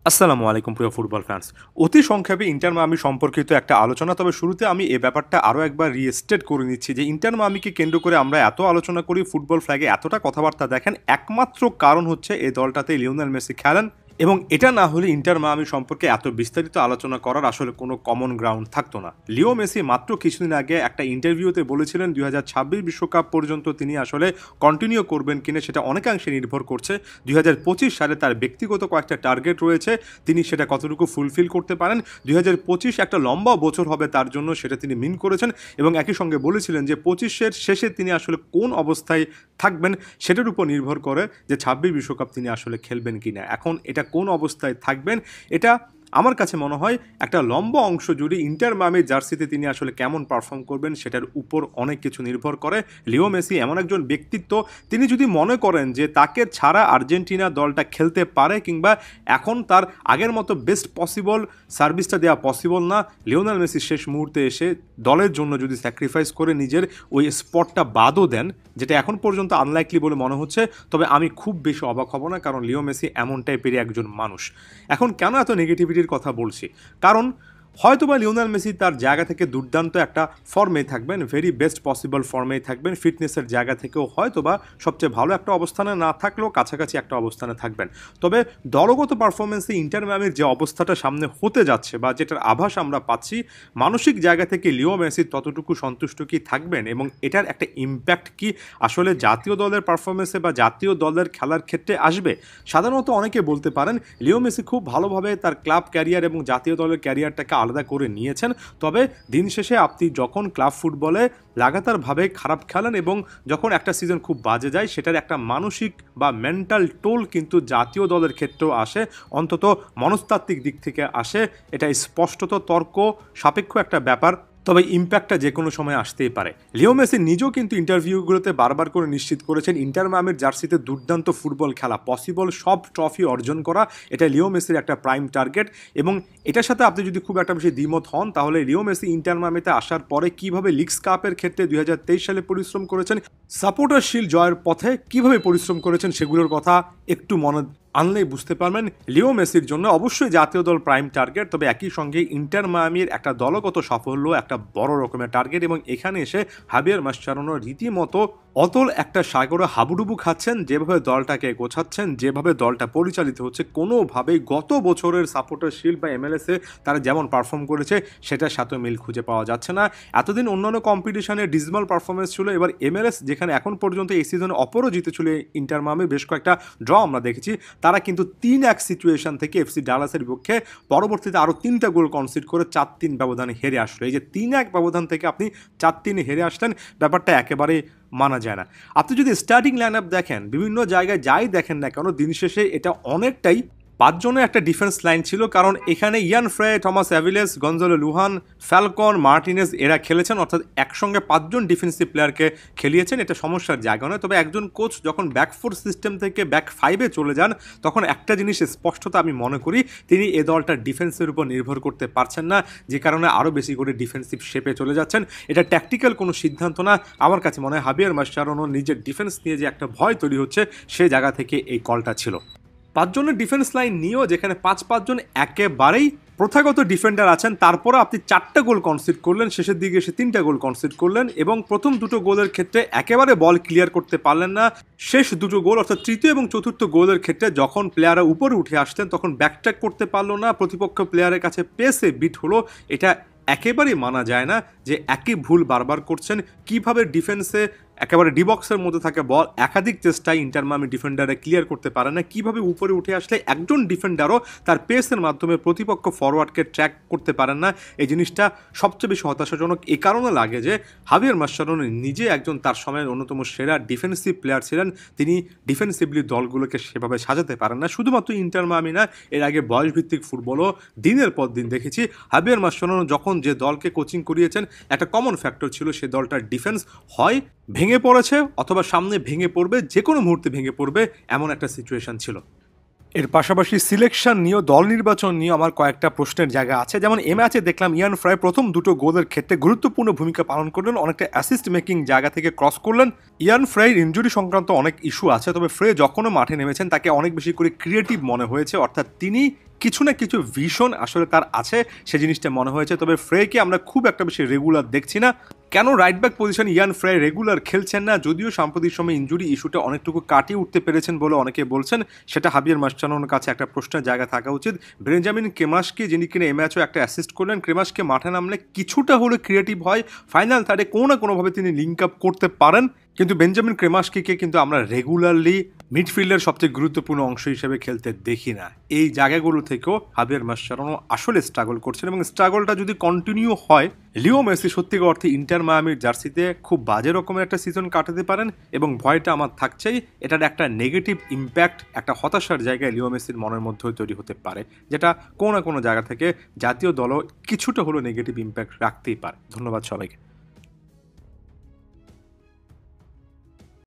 আসসালামু আলাইকুম প্রিয় ফুটবল ফ্যান্স। অতি সংক্ষেপে ইন্টার মায়ামি সম্পর্কিত একটা আলোচনা। তবে শুরুতে আমি এই ব্যাপারটা আরও একবার রিস্টেট করে নিচ্ছি যে ইন্টার মায়ামিকে কেন্দ্র করে আমরা এত আলোচনা করি, ফুটবল ফ্ল্যাগে এতটা কথাবার্তা দেখেন, একমাত্র কারণ হচ্ছে এই দলটাতে লিওনেল মেসি খেলেন। এবং এটা না হলে ইন্টার মায়ামি সম্পর্কে এত বিস্তারিত আলোচনা করার আসলে কোনো কমন গ্রাউন্ড থাকতো না। লিও মেসি মাত্র কিছুদিন আগে একটা ইন্টারভিউতে বলেছিলেন 2026 বিশ্বকাপ পর্যন্ত তিনি আসলে কন্টিনিউ করবেন কিনা সেটা অনেকাংশে নির্ভর করছে। 2025 সালে তার ব্যক্তিগত কয়েকটা টার্গেট রয়েছে, তিনি সেটা কতটুকু ফুলফিল করতে পারেন। 2025 একটা লম্বা বছর হবে তার জন্য, সেটা তিনি মিন করেছেন এবং একই সঙ্গে বলেছিলেন যে 25-এর শেষে তিনি আসলে কোন অবস্থায় থাকবেন সেটার উপর নির্ভর করে যে 26 বিশ্বকাপ তিনি আসলে খেলবেন কিনা। এখন এটা কোন অবস্থায় থাকবেন, এটা আমার কাছে মনে হয় একটা লম্বা অংশ জুড়ে ইন্টার মায়ামির জার্সিতে তিনি আসলে কেমন পারফর্ম করবেন সেটার উপর অনেক কিছু নির্ভর করে। লিও মেসি এমন একজন ব্যক্তিত্ব, তিনি যদি মনে করেন যে তাকে ছাড়া আর্জেন্টিনা দলটা খেলতে পারে কিংবা এখন তার আগের মতো বেস্ট পসিবল সার্ভিসটা দেওয়া পসিবল না, লিওনেল মেসি শেষ মুহূর্তে এসে দলের জন্য যদি স্যাক্রিফাইস করে নিজের ওই স্পটটা বাদও দেন, যেটা এখন পর্যন্ত আনলাইকলি বলে মনে হচ্ছে, তবে আমি খুব বেশি অবাক হব না, কারণ লিও মেসি এমন টাইপেরই একজন মানুষ। এখন কেন এত নেগেটিভিটির কথা বলছি, কারণ হয়তোবা লিওনেল মেসি তার জায়গা থেকে দুর্দান্ত একটা ফর্মেই থাকবেন, ভেরি বেস্ট পসিবল ফর্মেই থাকবেন, ফিটনেসের জায়গা থেকেও হয়তোবা সবচেয়ে ভালো একটা অবস্থানে না থাকলেও কাছাকাছি একটা অবস্থানে থাকবেন। তবে দলগত পারফরমেন্সে ইন্টার মিয়ামির যে অবস্থাটা সামনে হতে যাচ্ছে বা যেটার আভাস আমরা পাচ্ছি, মানসিক জায়গা থেকে লিও মেসি ততটুকু সন্তুষ্ট কি থাকবেন এবং এটার একটা ইম্প্যাক্ট কি আসলে জাতীয় দলের পারফরমেন্সে বা জাতীয় দলের খেলার ক্ষেত্রে আসবে। সাধারণত অনেকে বলতে পারেন লিও মেসি খুব ভালোভাবে তার ক্লাব ক্যারিয়ার এবং জাতীয় দলের ক্যারিয়ারটাকে আলাদা করে নিয়েছেন, তবে দিন শেষে আপনি যখন ক্লাব ফুটবলে লাগাতারভাবে খারাপ খেলেন এবং যখন একটা সিজন খুব বাজে যায়, সেটার একটা মানসিক বা মেন্টাল টোল কিন্তু জাতীয় দলের ক্ষেত্রেও আসে, অন্তত মনস্তাত্ত্বিক দিক থেকে আসে। এটা স্পষ্টত তর্ক সাপেক্ষ একটা ব্যাপার, তবে ইম্প্যাক্টটা যে কোনো সময় আসতেই পারে। লিও মেসি নিজেও কিন্তু ইন্টারভিউগুলোতে বারবার করে নিশ্চিত করেছেন ইন্টার মায়ামির জার্সিতে দুর্দান্ত ফুটবল খেলা, পসিবল সব ট্রফি অর্জন করা, এটা লিও মেসির একটা প্রাইম টার্গেট। এবং এটার সাথে আপনি যদি খুব একটা বেশি দ্বিমত হন, তাহলে লিও মেসি ইন্টার মায়ামিতে আসার পরে কিভাবে লিগস কাপের ক্ষেত্রে 2023 সালে পরিশ্রম করেছেন, সাপোর্টার শিল্ড জয়ের পথে কিভাবে পরিশ্রম করেছেন, সেগুলোর কথা একটু মনে আনলেই বুঝতে পারবেন লিও মেসির জন্য অবশ্যই জাতীয় দল প্রাইম টার্গেট, তবে একই সঙ্গে ইন্টার মায়ামির একটা দলগত সাফল্য একটা বড় রকমের টার্গেট। এবং এখানে এসে হাবিয়ার মাসচারানো রীতিমতো অতল একটা সাগরে হাবুডুবু খাচ্ছেন, যেভাবে দলটাকে গোছাচ্ছেন, যেভাবে দলটা পরিচালিত হচ্ছে, কোনোভাবেই গত বছরের সাপোর্টার শিল্ড বা এমএলএসে তারা যেমন পারফর্ম করেছে সেটার সাথে মিল খুঁজে পাওয়া যাচ্ছে না। এতদিন অন্যান্য কম্পিটিশনে ডিসমাল পারফরমেন্স ছিল, এবার এমএলএস যেখানে এখন পর্যন্ত এই সিজনে অপরাজিত ছিল ইন্টার মায়ামির বেশ কয়েকটা ড্র আমরা দেখেছি, তারা কিন্তু 3-1 সিচুয়েশন থেকে এফসি ডালাসের বিপক্ষে পরবর্তীতে আরও 3টা গোল কনসিড করে 4-3 ব্যবধানে হেরে আসলো। এই যে 3-1 ব্যবধান থেকে আপনি 4-3 হেরে আসলেন, ব্যাপারটা একেবারে মানা যায় না। আপনি যদি স্টার্টিং লাইন আপ দেখেন, বিভিন্ন জায়গায় যাই দেখেন না কেন, দিন শেষে এটা অনেকটাই 5 জনের একটা ডিফেন্স লাইন ছিল, কারণ এখানে Ian Fray, Thomas Aviles, Gonzalo Lujan, Falcon, Martinez এরা খেলেছেন, অর্থাৎ একসঙ্গে 5 জন ডিফেন্সিভ প্লেয়ারকে খেলিয়েছেন। এটা সমস্যার জায়গা নয়, তবে একজন কোচ যখন ব্যাক 4 সিস্টেম থেকে ব্যাক 5-এ চলে যান, তখন একটা জিনিস স্পষ্টতা আমি মনে করি, তিনি এ দলটার ডিফেন্সের উপর নির্ভর করতে পারছেন না, যে কারণে আরও বেশি করে ডিফেন্সিভ শেপে চলে যাচ্ছেন। এটা ট্যাকটিক্যাল কোনো সিদ্ধান্ত না, আমার কাছে মনে হয় হাবিয়ার মাসচারানো নিজের ডিফেন্স নিয়ে যে একটা ভয় তৈরি হচ্ছে, সে জায়গা থেকে এই কলটা ছিল। 5 জনের ডিফেন্স লাইন নিয়েও যেখানে 5 জন একেবারেই প্রথাগত ডিফেন্ডার আছেন, তারপরে আপনি 4টা গোল কনসিড করলেন, শেষের দিকে এসে 3টা গোল কনসিড করলেন এবং প্রথম 2টো গোলের ক্ষেত্রে একেবারে বল ক্লিয়ার করতে পারলেন না। শেষ 2টো গোল অর্থাৎ তৃতীয় এবং চতুর্থ গোলের ক্ষেত্রে যখন প্লেয়াররা উপরে উঠে আসতেন তখন ব্যাকট্র্যাক করতে পারলো না, প্রতিপক্ষ প্লেয়ারের কাছে পেসে বিট হলো। এটা একেবারেই মানা যায় না যে একই ভুল বারবার করছেন। কিভাবে ডিফেন্সে একেবারে ডিবক্সের মধ্যে থাকে বল একাধিক চেষ্টায় ইন্টার মায়ামি ডিফেন্ডাররা ক্লিয়ার করতে পারে না, কিভাবে উপরে উঠে আসলে একজন ডিফেন্ডারও তার পেসের মাধ্যমে প্রতিপক্ষ ফরওয়ার্ডকে ট্র্যাক করতে পারেন না। এই জিনিসটা সবচেয়ে বেশি হতাশাজনক এ কারণে লাগে যে হাবিয়ার মাসচারানো নিজে একজন তার সময়ের অন্যতম সেরা ডিফেন্সিভ প্লেয়ার ছিলেন, তিনি ডিফেন্সিভলি দলগুলোকে সেভাবে সাজাতে পারেন না। শুধুমাত্র ইন্টার মায়ামি না, এর আগে বয়সভিত্তিক ফুটবলও দিনের পর দিন দেখেছি। হাবিয়ার মাসচারানো যখন যে দলকে কোচিং করিয়েছেন, একটা কমন ফ্যাক্টর ছিল সে দলটার ডিফেন্স হয় ভেঙে পড়েছে অথবা সামনে ভেঙে পড়বে, যে কোনো মুহূর্তে ভেঙে পড়বে, এমন একটা সিচুয়েশন ছিল। এর পাশাপাশি সিলেকশন নিয়েও দল নির্বাচন নিয়ে আমার কয়েকটা প্রশ্নের জায়গা আছে। যেমন এ ম্যাচে দেখলাম ইয়ান ফ্রাই প্রথম দুটো গোলের ক্ষেত্রে গুরুত্বপূর্ণ ভূমিকা পালন করলেন, অনেকটা অ্যাসিস্ট মেকিং জায়গা থেকে ক্রস করলেন। ইয়ান ফ্রাইয়ের ইনজুরি সংক্রান্ত অনেক ইস্যু আছে, তবে ফ্রে যখনও মাঠে নেমেছেন তাকে অনেক বেশি করে ক্রিয়েটিভ মনে হয়েছে, অর্থাৎ তিনি কিছু না কিছু ভিশন আসলে তার আছে, সে জিনিসটা মনে হয়েছে। তবে ফ্রেকে আমরা খুব একটা বেশি রেগুলার দেখছি না। কেন রাইট ব্যাক পজিশন ইয়ান ফ্রে রেগুলার খেলছেন না? যদিও সাম্প্রতিক সময় ইনজুরি ইস্যুটা অনেকটুকু কাটিয়ে উঠতে পেরেছেন বলে অনেকে বলছেন, সেটা হাবিয়ার মাসচানোর কাছে একটা প্রশ্নের জায়গা থাকা উচিত। বেঞ্জামিন ক্রেমাশকে, যিনি কিনা এই ম্যাচও একটা অ্যাসিস্ট করলেন, ক্রেমাশকে মাঠে নামলে কিছুটা হলে ক্রিয়েটিভ হয়, ফাইনাল থার্ডে কোনো না কোনোভাবে তিনি লিঙ্ক আপ করতে পারেন। কিন্তু বেঞ্জামিন ক্রেমাশকে কিন্তু আমরা রেগুলারলি মিডফিল্ডের সবচেয়ে গুরুত্বপূর্ণ অংশ হিসেবে খেলতে দেখি না। এই জায়গাগুলো থেকেও হাবিয়ার মাসচানো আসলে স্ট্রাগল করছেন, এবং স্ট্রাগলটা যদি কন্টিনিউ হয়, লিও মেসি সত্যিকার অর্থে ইন্টার মায়ামির জার্সিতে খুব বাজে রকমের একটা সিজন কাটাতে পারেন, এবং ভয়টা আমার থাকছেই এটার একটা নেগেটিভ ইম্প্যাক্ট, একটা হতাশার জায়গায় লিও মেসির মনের মধ্যেও তৈরি হতে পারে, যেটা কোনো না কোনো জায়গা থেকে জাতীয় দলও কিছুটা হলো নেগেটিভ ইম্প্যাক্ট রাখতেই পারে। ধন্যবাদ সবাইকে।